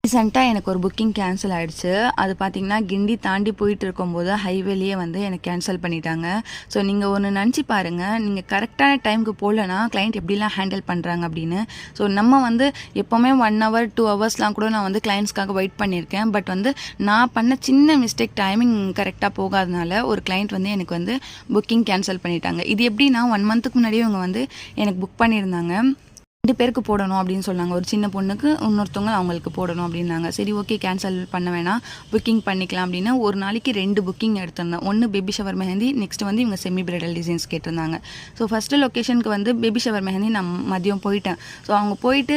ரீசெண்டாக எனக்கு ஒரு புக்கிங் கேன்சல் ஆகிடுச்சு. அது பார்த்தீங்கன்னா கிண்டி தாண்டி போயிட்டு இருக்கும்போது ஹைவேலேயே வந்து எனக்கு கேன்சல் பண்ணிட்டாங்க. ஸோ நீங்கள் ஒன்று நினச்சி பாருங்கள், நீங்கள் கரெக்டான டைமுக்கு போகலன்னா கிளைண்ட் எப்படிலாம் ஹேண்டில் பண்ணுறாங்க அப்படின்னு. ஸோ நம்ம வந்து எப்போவுமே 1 ஹவர் 2 ஹவர்ஸ்லாம் கூட நான் வந்து கிளைண்ட்ஸ்க்காக வெயிட் பண்ணியிருக்கேன். பட் வந்து நான் பண்ண சின்ன மிஸ்டேக் டைமிங் கரெக்டாக போகாதனால ஒரு கிளைண்ட் வந்து எனக்கு வந்து புக்கிங் கேன்சல் பண்ணிட்டாங்க. இது எப்படின்னா 1 மந்த்துக்கு முன்னாடியே இவங்க வந்து எனக்கு புக் பண்ணியிருந்தாங்க. 2 பேருக்கு போடணும் அப்படின்னு சொன்னாங்க. ஒரு சின்ன பொண்ணுக்கு, இன்னொருத்தவங்க அவங்களுக்கு போடணும் அப்படின்னாங்க. சரி ஓகே, கேன்சல் பண்ண வேணாம், புக்கிங் பண்ணிக்கலாம் அப்படின்னு ஒரு நாளைக்கு 2 புக்கிங் எடுத்திருந்தேன். ஒன்று பேபி ஷவர் மெஹந்தி, நெக்ஸ்ட் வந்து இவங்க செமி பிரைடல் டிசைன்ஸ் கேட்டிருந்தாங்க. ஸோ ஃபஸ்ட்டு லொக்கேஷனுக்கு வந்து பேபி ஷவர் மெஹந்தி நான் மதியம் போயிட்டேன். ஸோ அவங்க போயிட்டு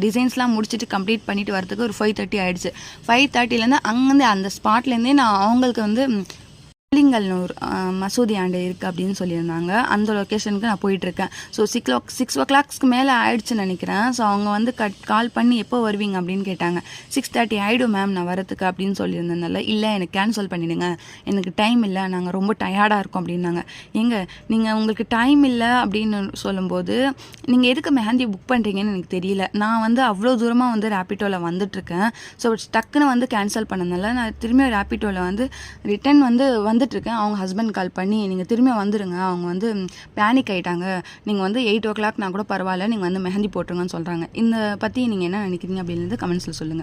டிசைன்ஸ்லாம் முடிச்சுட்டு கம்ப்ளீட் பண்ணிட்டு வரதுக்கு ஒரு 5:30 ஆகிடுச்சு. 5:30லேருந்து அங்கேருந்து அந்த ஸ்பாட்லேருந்தே நான் அவங்களுக்கு வந்து புள்ளிங்கல்னூர் மசூதி ஆண்டு இருக்குது அப்படின்னு சொல்லியிருந்தாங்க. அந்த லொக்கேஷனுக்கு நான் போயிட்டுருக்கேன். ஸோ 6 ஓ கிளாக்ஸ்க்கு மேலே ஆயிடுச்சுன்னு நினைக்கிறேன். ஸோ அவங்க வந்து கால் பண்ணி எப்போ வருவீங்க அப்படின்னு கேட்டாங்க. 6:30 ஆகிடும் மேம் நான் வரத்துக்கு அப்படின்னு சொல்லியிருந்ததுனால, இல்லை எனக்கு கேன்சல் பண்ணிவிடுங்க, எனக்கு டைம் இல்லை, நாங்கள் ரொம்ப டயர்டாக இருக்கோம் அப்படின்னாங்க. நீங்கள் உங்களுக்கு டைம் இல்லை அப்படின்னு சொல்லும்போது நீங்கள் எதுக்கு மெஹந்தி புக் பண்ணுறீங்கன்னு எனக்கு தெரியல. நான் வந்து அவ்வளோ தூரமாக வந்து ரேப்பிட்டோவில் வந்துட்டுருக்கேன். ஸோ டக்குன்னு வந்து கேன்சல் பண்ணதுனால நான் திரும்பி ரேப்பிட்டோவில் வந்து ரிட்டன் வந்துட்டுருக்கேன். அவங்க ஹஸ்பண்ட் கால் பண்ணி நீங்கள் திரும்பி வந்துடுங்க, அவங்க வந்து பேனிக் ஆகிட்டாங்க, நீங்கள் வந்து 8 ஓ கிளாக் நான் கூட பரவாயில்ல, நீங்கள் வந்து மெஹந்தி போட்டுருங்கன்னு சொல்கிறாங்க. இந்த பற்றி நீங்கள் என்ன நினைக்கிறீங்க அப்படின்னு கமெண்ட்ஸில் சொல்லுங்கள்.